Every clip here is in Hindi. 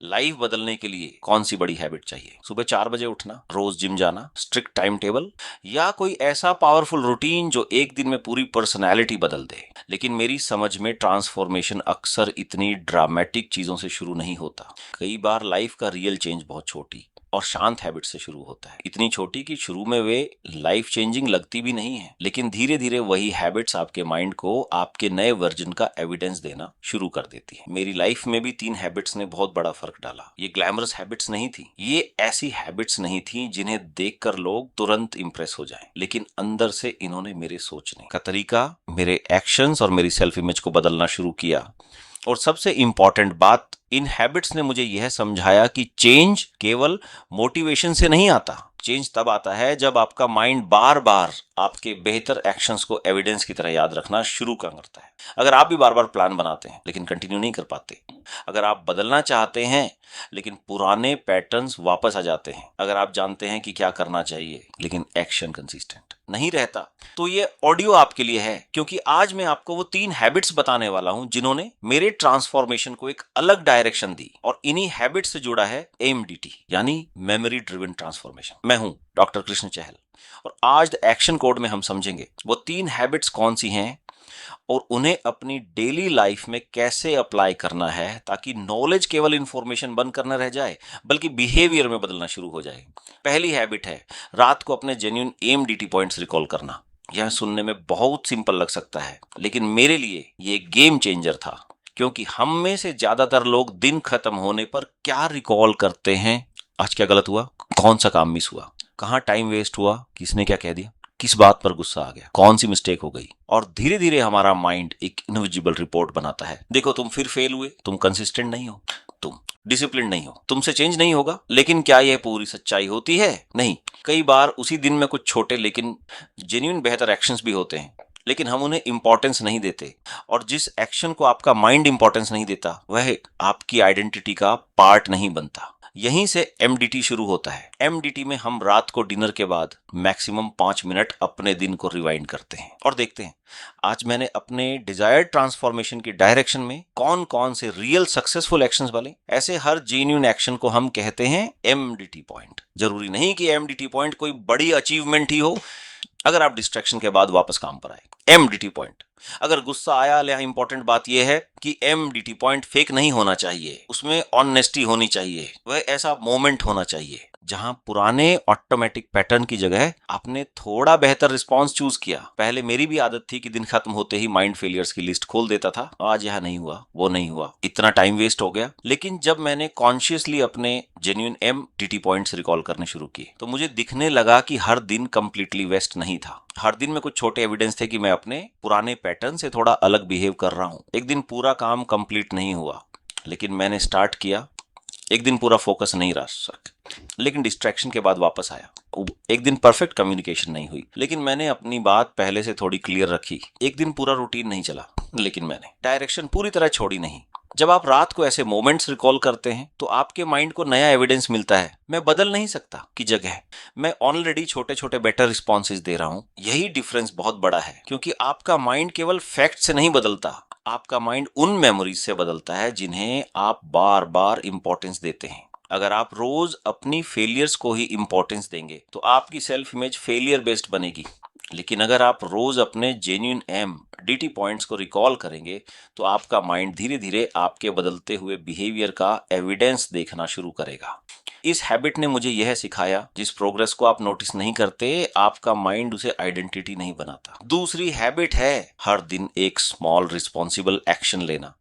लाइफ बदलने के लिए कौन सी बड़ी हैबिट चाहिए? सुबह 4 बजे उठना, रोज जिम जाना, स्ट्रिक्ट टाइम टेबल, या कोई ऐसा पावरफुल रूटीन जो एक दिन में पूरी पर्सनैलिटी बदल दे? लेकिन मेरी समझ में ट्रांसफॉर्मेशन अक्सर इतनी ड्रामेटिक चीजों से शुरू नहीं होता। कई बार लाइफ का रियल चेंज बहुत छोटी और शांत हैबिट से शुरू होता है। इतनी छोटी कि शुरू में वे लाइफ चेंजिंग लगती भी नहीं है, लेकिन धीरे धीरे वही हैबिट्स आपके माइंड को आपके नए वर्जन का एविडेंस देना शुरू कर देती है। मेरी लाइफ में भी 3 हैबिट्स ने बहुत बड़ा फर्क डाला। ये ग्लैमरस हैबिट्स नहीं थी, ये ऐसी हैबिट्स नहीं थी जिन्हें देखकर लोग तुरंत इंप्रेस हो जाएं, लेकिन अंदर से इन्होंने मेरे सोचने का तरीका, मेरे एक्शंस और मेरी सेल्फ इमेज को बदलना शुरू किया। और सबसे इंपॉर्टेंट बात, इन हैबिट्स ने मुझे यह समझाया कि चेंज केवल मोटिवेशन से नहीं आता। चेंज तब आता है जब आपका माइंड बार बार आपके बेहतर एक्शंस को एविडेंस की तरह याद रखना शुरू करता है। अगर आप भी बार बार प्लान बनाते हैं लेकिन कंटिन्यू नहीं कर पाते, अगर आप बदलना चाहते हैं लेकिन पुराने पैटर्न्स वापस आ जाते हैं, अगर आप जानते हैं कि क्या करना चाहिए लेकिन एक्शन कंसिस्टेंट नहीं रहता, तो ये ऑडियो आपके लिए है। क्योंकि आज मैं आपको वो 3 हैबिट्स बताने वाला हूं जिन्होंने मेरे ट्रांसफॉर्मेशन को एक अलग डायरेक्शन दी। और इन्हीं हैबिट्स से जुड़ा है एमडीटी, यानी मेमोरी ड्रिवन ट्रांसफॉर्मेशन। मैं हूं डॉक्टर कृष्ण चहल और आज द एक्शन कोड में हम समझेंगे वो 3 हैबिट्स कौन सी हैं और उन्हें अपनी डेली लाइफ में कैसे अप्लाई करना है, ताकि नॉलेज केवल इंफॉर्मेशन बनकर न रह जाए बल्कि बिहेवियर में बदलना शुरू हो जाए। पहली हैबिट है रात को अपने जेन्युइन एमडीटी पॉइंट्स रिकॉल करना। यह सुनने में बहुत सिंपल लग सकता है, लेकिन मेरे लिए ये गेम चेंजर था। क्योंकि हम में से ज्यादातर लोग दिन खत्म होने पर क्या रिकॉल करते हैं? आज क्या गलत हुआ, कौन सा काम मिस हुआ, कहाँ टाइम वेस्ट हुआ, किसने क्या कह दिया, किस बात पर गुस्सा आ गया, कौन सी मिस्टेक हो गई। और धीरे धीरे हमारा माइंड एक इनविजिबल रिपोर्ट बनाता है। देखो, तुम फिर फेल हुए, तुम कंसिस्टेंट नहीं हो, तुम डिसिप्लिन नहीं हो, तुमसे चेंज नहीं होगा। लेकिन क्या यह पूरी सच्चाई होती है? नहीं। कई बार उसी दिन में कुछ छोटे लेकिन जेन्युइन बेहतर एक्शंस भी होते हैं, लेकिन हम उन्हें इंपॉर्टेंस नहीं देते। और जिस एक्शन को आपका माइंड इंपॉर्टेंस नहीं देता, वह आपकी आइडेंटिटी का पार्ट नहीं बनता। यहीं से एमडीटी शुरू होता है। एमडीटी में हम रात को डिनर के बाद मैक्सिमम 5 मिनट अपने दिन को रिवाइंड करते हैं और देखते हैं आज मैंने अपने डिजायर्ड ट्रांसफॉर्मेशन की डायरेक्शन में कौन कौन से रियल सक्सेसफुल एक्शंस वाले। ऐसे हर जेन्युइन एक्शन को हम कहते हैं एमडीटी पॉइंट। जरूरी नहीं कि एमडीटी पॉइंट कोई बड़ी अचीवमेंट ही हो। अगर आप डिस्ट्रैक्शन के बाद वापस काम पर आए, एमडीटी पॉइंट। अगर गुस्सा आया, या इंपॉर्टेंट बात यह है कि एमडीटी पॉइंट फेक नहीं होना चाहिए, उसमें ऑनेस्टी होनी चाहिए। वह ऐसा मोमेंट होना चाहिए जहां पुराने ऑटोमेटिक पैटर्न की जगह आपने थोड़ा बेहतर रिस्पांस चूज किया। पहले मेरी भी आदत थी कि दिन खत्म होते ही माइंड फेलियर्स की लिस्ट खोल देता था। आज यह नहीं हुआ, वो नहीं हुआ, इतना टाइम वेस्ट हो गया। लेकिन जब मैंने कॉन्शियसली अपने जेन्युइन एमडीटी पॉइंट्स रिकॉल करने शुरू किए, तो मुझे दिखने लगा कि हर दिन कंप्लीटली वेस्ट नहीं था। हर दिन में कुछ छोटे एविडेंस थे कि मैं अपने पुराने पैटर्न से थोड़ा अलग बिहेव कर रहा हूं। एक दिन पूरा काम कंप्लीट नहीं हुआ, लेकिन मैंने स्टार्ट किया। एक दिन पूरा फोकस नहीं रह सका, लेकिन डिस्ट्रैक्शन के बाद वापस आया। एक दिन परफेक्ट कम्युनिकेशन नहीं हुई, लेकिन मैंने अपनी बात पहले से थोड़ी क्लियर रखी। एक दिन पूरा रूटीन नहीं चला, लेकिन मैंने डायरेक्शन पूरी तरह छोड़ी नहीं। जब आप रात को ऐसे मोमेंट्स रिकॉल करते हैं, तो आपके माइंड को नया एविडेंस मिलता है। मैं बदल नहीं सकता की जगह मैं ऑलरेडी छोटे छोटे बेटर रिस्पॉन्सेज दे रहा हूं। यही डिफरेंस बहुत बड़ा है, क्योंकि आपका माइंड केवल फैक्ट से नहीं बदलता, आपका माइंड उन मेमोरीज से बदलता है जिन्हें आप बार बार इंपॉर्टेंस देते हैं। अगर आप रोज अपनी फेलियर्स को ही इंपॉर्टेंस देंगे, तो आपकी सेल्फ इमेज फेलियर बेस्ड बनेगी। लेकिन अगर आप रोज अपने जेन्युइन एमडीटी पॉइंट्स को रिकॉल करेंगे, तो आपका माइंड धीरे धीरे आपके बदलते हुए बिहेवियर का एविडेंस देखना शुरू करेगा। इस हैबिट ने मुझे यह सिखाया, जिस प्रोग्रेस को आप नोटिस नहीं करते, आपका माइंड उसे आइडेंटिटी नहीं बनाता। दूसरी हैबिट है हर दिन एक स्मॉल रिस्पॉन्सिबल एक्शन लेना।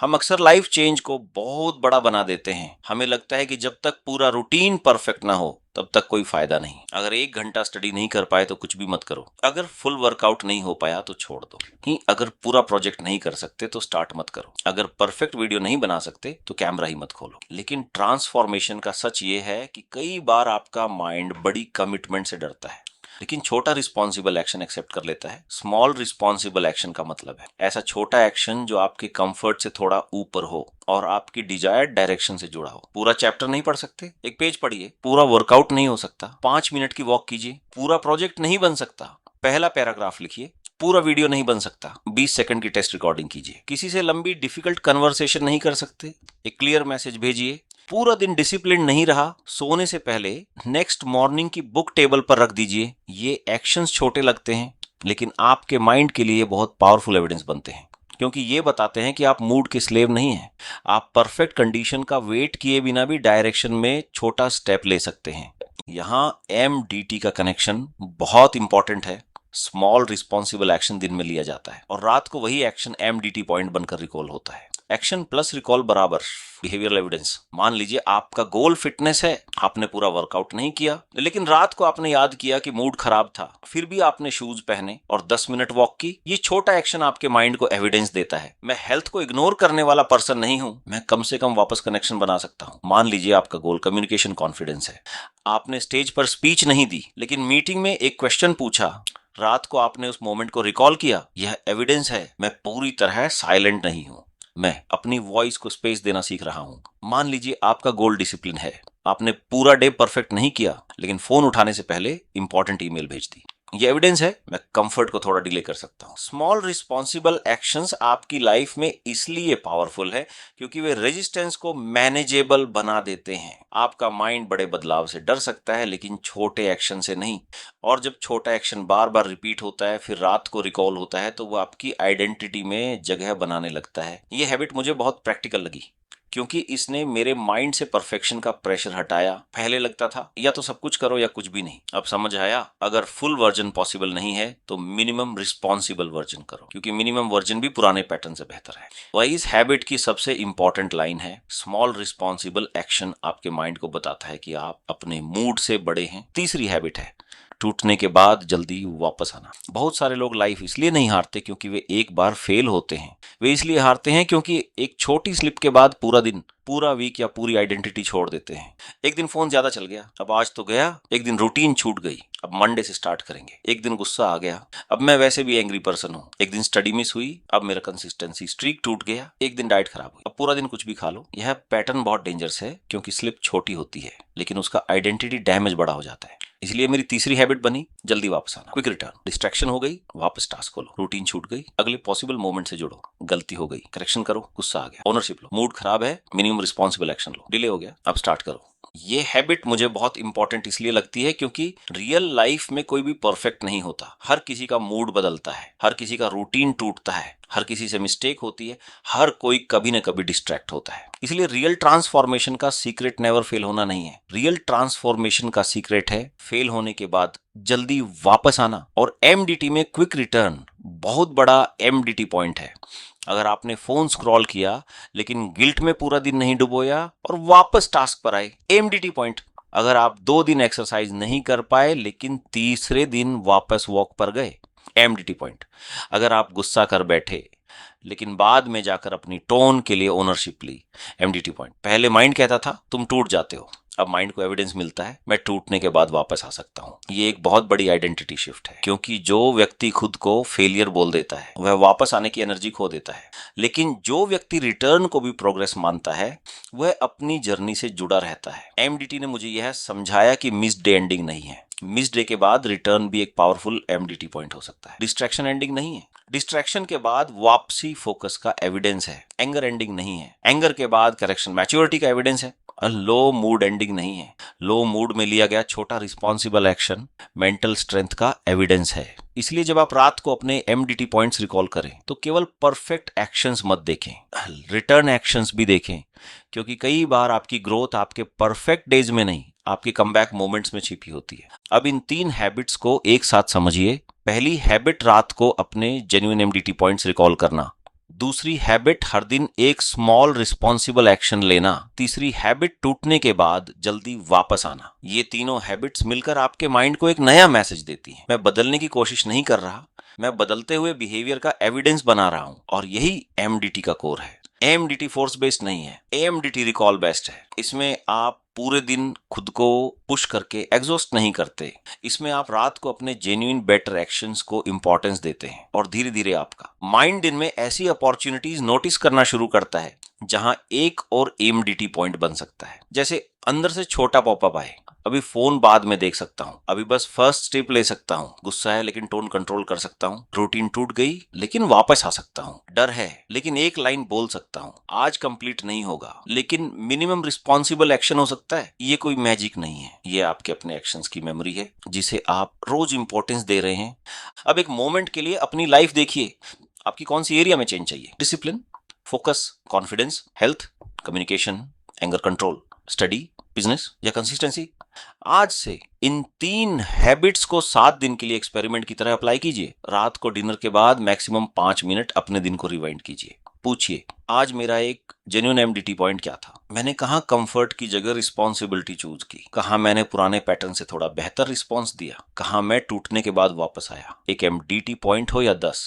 हम अक्सर लाइफ चेंज को बहुत बड़ा बना देते हैं। हमें लगता है कि जब तक पूरा रूटीन परफेक्ट ना हो, तब तक कोई फायदा नहीं। अगर 1 घंटा स्टडी नहीं कर पाए तो कुछ भी मत करो। अगर फुल वर्कआउट नहीं हो पाया तो छोड़ दो ही। अगर पूरा प्रोजेक्ट नहीं कर सकते तो स्टार्ट मत करो। अगर परफेक्ट वीडियो नहीं बना सकते तो कैमरा ही मत खोलो। लेकिन ट्रांसफॉर्मेशन का सच ये है कि कई बार आपका माइंड बड़ी कमिटमेंट से डरता है, लेकिन छोटा रिस्पॉन्सिबल एक्शन एक्सेप्ट कर लेता है। स्मॉल रिस्पॉन्सिबल एक्शन का मतलब है ऐसा छोटा एक्शन जो आपके कंफर्ट से थोड़ा ऊपर हो और आपकी डिजायर्ड डायरेक्शन से जुड़ा हो। पूरा चैप्टर नहीं पढ़ सकते, एक पेज पढ़िए। पूरा वर्कआउट नहीं हो सकता, 5 मिनट की वॉक कीजिए। पूरा प्रोजेक्ट नहीं बन सकता, पहला पैराग्राफ लिखिए। पूरा वीडियो नहीं बन सकता, 20 सेकंड की टेस्ट रिकॉर्डिंग कीजिए। किसी से लंबी डिफिकल्ट कन्वर्सेशन नहीं कर सकते, एक क्लियर मैसेज भेजिए। पूरा दिन डिसिप्लिन नहीं रहा, सोने से पहले नेक्स्ट मॉर्निंग की बुक टेबल पर रख दीजिए। ये एक्शंस छोटे लगते हैं, लेकिन आपके माइंड के लिए बहुत पावरफुल एविडेंस बनते हैं, क्योंकि ये बताते हैं कि आप मूड के स्लेव नहीं हैं। आप परफेक्ट कंडीशन का वेट किए बिना भी डायरेक्शन में छोटा स्टेप ले सकते हैं। यहाँ MDT का कनेक्शन बहुत इंपॉर्टेंट है। स्मॉल रिस्पॉन्सिबल एक्शन दिन में लिया जाता है और रात को वही एक्शन MDT पॉइंट बनकर रिकॉल होता है। एक्शन प्लस रिकॉल बराबर बिहेवियरल एविडेंस। मान लीजिए आपका गोल फिटनेस है, आपने पूरा वर्कआउट नहीं किया, लेकिन रात को आपने याद किया कि मूड खराब था, फिर भी आपने शूज पहने और 10 मिनट वॉक की। ये छोटा एक्शन आपके माइंड को एविडेंस देता है, मैं हेल्थ को इग्नोर करने वाला पर्सन नहीं हूं, मैं कम से कम वापस कनेक्शन बना सकता हूं। मान लीजिए आपका गोल कम्युनिकेशन कॉन्फिडेंस है, आपने स्टेज पर स्पीच नहीं दी, लेकिन मीटिंग में एक क्वेश्चन पूछा, रात को आपने उस मोमेंट को रिकॉल किया। यह एविडेंस है, मैं पूरी तरह साइलेंट नहीं हूं, मैं अपनी वॉइस को स्पेस देना सीख रहा हूं। मान लीजिए आपका गोल डिसिप्लिन है, आपने पूरा डे परफेक्ट नहीं किया, लेकिन फोन उठाने से पहले इंपॉर्टेंट ईमेल भेज दी। ये एविडेंस है, मैं कंफर्ट को थोड़ा डिले कर सकता हूं। स्मॉल रिस्पॉन्सिबल एक्शंस आपकी लाइफ में इसलिए पावरफुल है क्योंकि वे रेजिस्टेंस को मैनेजेबल बना देते हैं। आपका माइंड बड़े बदलाव से डर सकता है, लेकिन छोटे एक्शन से नहीं। और जब छोटा एक्शन बार बार रिपीट होता है, फिर रात को रिकॉल होता है, तो वो आपकी आइडेंटिटी में जगह बनाने लगता है। ये हैबिट मुझे बहुत प्रैक्टिकल लगी क्योंकि इसने मेरे माइंड से परफेक्शन का प्रेशर हटाया। पहले लगता था या तो सब कुछ करो या कुछ भी नहीं। अब समझ आया, अगर फुल वर्जन पॉसिबल नहीं है तो मिनिमम रिस्पॉन्सिबल वर्जन करो, क्योंकि मिनिमम वर्जन भी पुराने पैटर्न से बेहतर है। वही इस हैबिट की सबसे इंपॉर्टेंट लाइन है, स्मॉल रिस्पॉन्सिबल एक्शन आपके माइंड को बताता है कि आप अपने मूड से बड़े हैं। तीसरी हैबिट है, टूटने के बाद जल्दी वापस आना। बहुत सारे लोग लाइफ इसलिए नहीं हारते क्योंकि वे एक बार फेल होते हैं, वे इसलिए हारते हैं क्योंकि एक छोटी स्लिप के बाद पूरा दिन, पूरा वीक या पूरी आइडेंटिटी छोड़ देते हैं। एक दिन फोन ज्यादा चल गया, अब आज तो गया। एक दिन रूटीन छूट गई, अब मंडे से स्टार्ट करेंगे। एक दिन गुस्सा आ गया, अब मैं वैसे भी एंग्री पर्सन हूँ। एक दिन स्टडी मिस हुई, अब मेरा कंसिस्टेंसी स्ट्रीक टूट गया। एक दिन डाइट खराब हुई, अब पूरा दिन कुछ भी खा लो। यह पैटर्न बहुत डेंजरस है क्योंकि स्लिप छोटी होती है, लेकिन उसका आइडेंटिटी डैमेज बड़ा हो जाता है। इसलिए मेरी तीसरी हैबिट बनी, जल्दी वापस आना, क्विक रिटर्न। डिस्ट्रैक्शन हो गई, वापस टास्क खोलो। रूटीन छूट गई, अगले पॉसिबल मोमेंट से जुड़ो। गलती हो गई, करेक्शन करो। गुस्सा आ गया, ओनरशिप लो। मूड खराब है, मिनिमम रिस्पॉन्सिबल एक्शन लो। डिले हो गया, अब स्टार्ट करो। ये हैबिट मुझे बहुत इंपॉर्टेंट इसलिए लगती है क्योंकि रियल लाइफ में कोई भी परफेक्ट नहीं होता। हर किसी का मूड बदलता है, हर किसी का रूटीन टूटता है, हर किसी से मिस्टेक होती है, हर कोई कभी न कभी डिस्ट्रैक्ट होता है। इसलिए रियल ट्रांसफॉर्मेशन का सीक्रेट नेवर फेल होना नहीं है। रियल ट्रांसफॉर्मेशन का सीक्रेट है फेल होने के बाद जल्दी वापस आना। और MDT में क्विक रिटर्न बहुत बड़ा MDT पॉइंट है। अगर आपने फोन स्क्रॉल किया लेकिन गिल्ट में पूरा दिन नहीं डुबोया और वापस टास्क पर आए, MDT पॉइंट। अगर आप 2 दिन एक्सरसाइज नहीं कर पाए लेकिन तीसरे दिन वापस वॉक पर गए, MDT पॉइंट। अगर आप गुस्सा कर बैठे लेकिन बाद में जाकर अपनी टोन के लिए ओनरशिप ली, MDT पॉइंट। पहले माइंड कहता था तुम टूट जाते हो, अब माइंड को एविडेंस मिलता है मैं टूटने के बाद वापस आ सकता हूं। ये एक बहुत बड़ी आइडेंटिटी शिफ्ट है, क्योंकि जो व्यक्ति खुद को फेलियर बोल देता है वह वापस आने की एनर्जी खो देता है, लेकिन जो व्यक्ति रिटर्न को भी प्रोग्रेस मानता है वह अपनी जर्नी से जुड़ा रहता है। MDT ने मुझे यह समझाया कि मिस डे एंडिंग नहीं है, मिस डे के बाद रिटर्न भी एक पावरफुल MDT पॉइंट हो सकता है। डिस्ट्रैक्शन एंडिंग नहीं है, डिस्ट्रैक्शन के बाद वापसी फोकस का एविडेंस है। एंगर एंडिंग नहीं है, एंगर के बाद करेक्शन मैच्योरिटी का एविडेंस है। लो मूड एंडिंग नहीं है, लो मूड में लिया गया छोटा रिस्पॉन्सिबल एक्शन मेंटल स्ट्रेंथ का एविडेंस है। इसलिए जब आप रात को अपने MDT पॉइंट्स रिकॉल करें तो केवल परफेक्ट एक्शंस मत देखें, रिटर्न एक्शंस भी देखें, क्योंकि कई बार आपकी ग्रोथ आपके परफेक्ट डेज में नहीं, आपके कमबैक मोमेंट्स में छिपी होती है। अब इन 3 हैबिट्स को एक साथ समझिए। पहली हैबिट, रात को अपने जेन्युइन MDT पॉइंट्स रिकॉल करना। दूसरी हैबिट, हर दिन एक स्मॉल रिस्पॉन्सिबल एक्शन लेना। तीसरी हैबिट, टूटने के बाद जल्दी वापस आना। ये तीनों हैबिट्स मिलकर आपके माइंड को एक नया मैसेज देती हैं। मैं बदलने की कोशिश नहीं कर रहा, मैं बदलते हुए बिहेवियर का एविडेंस बना रहा हूं। और यही MDT का कोर है। MDT फोर्स बेस्ड नहीं है, MDT रिकॉल बेस्ड है। इसमें आप पूरे दिन खुद को पुश करके एग्जॉस्ट नहीं करते, इसमें आप रात को अपने जेन्युइन बेटर एक्शंस को इंपॉर्टेंस देते हैं और धीरे धीरे आपका माइंड दिन में ऐसी अपॉर्चुनिटीज नोटिस करना शुरू करता है जहां एक और MDT पॉइंट बन सकता है। जैसे अंदर से छोटा पॉपअप आए, अभी फोन बाद में देख सकता हूँ, अभी बस फर्स्ट स्टेप ले सकता हूँ, गुस्सा है लेकिन टोन कंट्रोल कर सकता हूँ, रूटीन टूट गई लेकिन वापस आ सकता हूँ, डर है लेकिन एक लाइन बोल सकता हूँ, आज कंप्लीट नहीं होगा लेकिन मिनिमम रिस्पॉन्सिबल एक्शन हो सकता है। ये कोई मैजिक नहीं है, ये आपके अपने एक्शंस की मेमोरी है जिसे आप रोज इंपॉर्टेंस दे रहे हैं। अब एक मोमेंट के लिए अपनी लाइफ देखिए, आपकी कौन सी एरिया में चेंज चाहिए? Discipline, focus, confidence, health, communication, anger control, study, business या कंसिस्टेंसी? आज से इन 3 हैबिट्स को 7 दिन के लिए एक्सपेरिमेंट की तरह अप्लाई कीजिए। रात को डिनर के बाद मैक्सिमम 5 मिनट अपने दिन को रिवाइंड कीजिए। पूछिए, आज मेरा एक जेन्युइन एमडीटी पॉइंट क्या था? मैंने कहाँ कंफर्ट की जगह रिस्पॉन्सिबिलिटी चूज की? कहाँ मैंने पुराने पैटर्न से थोड़ा बेहतर रिस्पॉन्स दिया? कहाँ मैं टूटने के बाद वापस आया? एक एमडीटी पॉइंट हो या 10,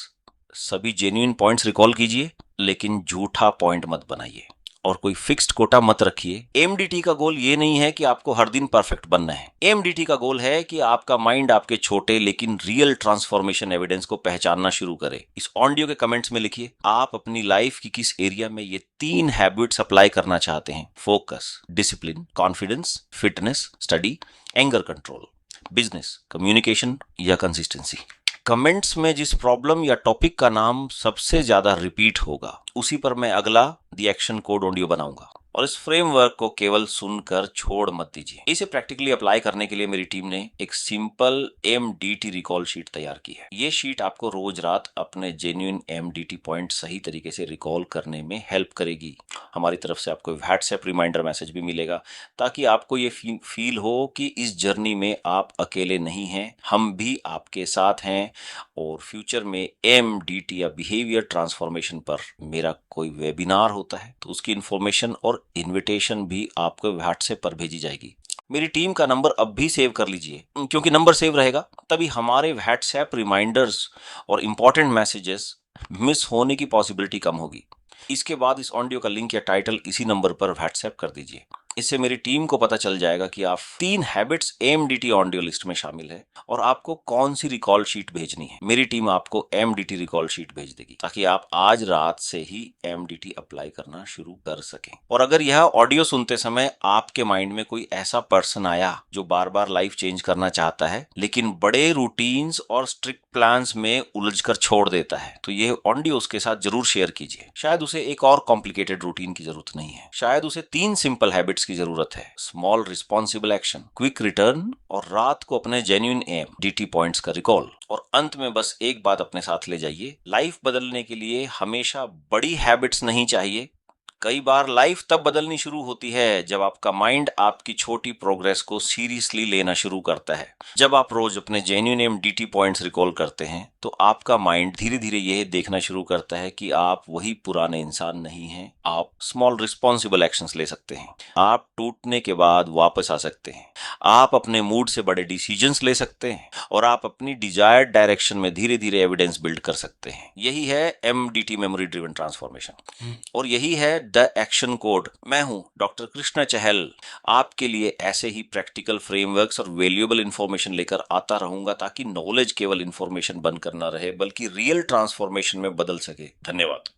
सभी जेन्युइन पॉइंट्स रिकॉल कीजिए, लेकिन झूठा पॉइंट मत बनाइए और कोई फिक्स्ड कोटा मत रखिए। एमडीटी का गोल ये नहीं है कि आपको हर दिन परफेक्ट बनना है। एमडीटी का गोल है कि आपका माइंड आपके छोटे लेकिन रियल ट्रांसफॉर्मेशन एविडेंस को पहचानना शुरू करे। इस ऑडियो के कमेंट्स में लिखिए आप अपनी लाइफ की किस एरिया में ये 3 हैबिट्स अप्लाई करना चाहते हैं। Focus, discipline, confidence, fitness, study, anger control, business, communication या कंसिस्टेंसी। कमेंट्स में जिस प्रॉब्लम या टॉपिक का नाम सबसे ज्यादा रिपीट होगा उसी पर मैं अगला द एक्शन कोड ऑडियो बनाऊंगा। और इस फ्रेमवर्क को केवल सुनकर छोड़ मत दीजिए। इसे प्रैक्टिकली अप्लाई करने के लिए मेरी टीम ने एक सिंपल एमडीटी रिकॉल शीट तैयार की है। ये शीट आपको रोज रात अपने जेन्युइन एमडीटी पॉइंट सही तरीके से रिकॉल करने में हेल्प करेगी। हमारी तरफ से आपको व्हाट्सएप रिमाइंडर मैसेज भी मिलेगा ताकि आपको ये फील हो कि इस जर्नी में आप अकेले नहीं हैं, हम भी आपके साथ हैं। और फ्यूचर में एमडीटी या बिहेवियर ट्रांसफॉर्मेशन पर मेरा कोई वेबिनार होता है तो उसकी इंफॉर्मेशन और इनविटेशन भी आपको व्हाट्सएप पर भेजी जाएगी। मेरी टीम का नंबर अब भी सेव कर लीजिए, क्योंकि नंबर सेव रहेगा तभी हमारे व्हाट्सएप रिमाइंडर्स और इंपॉर्टेंट मैसेजेस मिस होने की पॉसिबिलिटी कम होगी। इसके बाद इस ऑडियो का लिंक या टाइटल इसी नंबर पर व्हाट्सएप कर दीजिए। इससे मेरी टीम को पता चल जाएगा कि आप 3 हैबिट्स एमडीटी ऑडियो लिस्ट में शामिल है और आपको कौन सी रिकॉल शीट भेजनी है। मेरी टीम आपको एमडीटी रिकॉल शीट भेज देगी ताकि आप आज रात से ही एमडीटी अप्लाई करना शुरू कर सकें। और अगर यह ऑडियो सुनते समय आपके माइंड में कोई ऐसा पर्सन आया जो बार बार लाइफ चेंज करना चाहता है लेकिन बड़े रूटीन्स और स्ट्रिक्ट प्लान्स में उलझकर छोड़ देता है, तो ये ऑडियो उसके साथ जरूर शेयर कीजिए। शायद उसे एक और कॉम्प्लिकेटेड रूटीन की जरूरत नहीं है, शायद उसे 3 सिंपल हैबिट्स की जरूरत है। Small responsible action, quick return और रात को अपने जेन्युइन एम डीटी पॉइंट्स का रिकॉल। और अंत में बस एक बात अपने साथ ले जाइए, लाइफ बदलने के लिए हमेशा बड़ी हैबिट्स नहीं चाहिए। कई बार लाइफ तब बदलनी शुरू होती है जब आपका माइंड आपकी छोटी प्रोग्रेस को सीरियसली लेना शुरू करता है। जब आप रोज अपने जेन्युइन एमडीटी पॉइंट्स रिकॉल करते हैं तो आपका माइंड धीरे धीरे यह देखना शुरू करता है कि आप वही पुराने इंसान नहीं हैं। आप स्मॉल रिस्पॉन्सिबल एक्शंस ले सकते हैं, आप टूटने के बाद वापस आ सकते हैं, आप अपने मूड से बड़े डिसीजंस ले सकते हैं और आप अपनी डिजायर्ड डायरेक्शन में धीरे धीरे एविडेंस बिल्ड कर सकते हैं। यही है एमडीटी मेमोरी ड्रिवन ट्रांसफॉर्मेशन और यही है द एक्शन कोड। मैं हूं डॉक्टर कृष्णा चहल, आपके लिए ऐसे ही प्रैक्टिकल फ्रेमवर्क्स और वैल्यूएबल इंफॉर्मेशन लेकर आता रहूंगा ताकि नॉलेज केवल इंफॉर्मेशन बनकर न रहे बल्कि रियल ट्रांसफॉर्मेशन में बदल सके। धन्यवाद।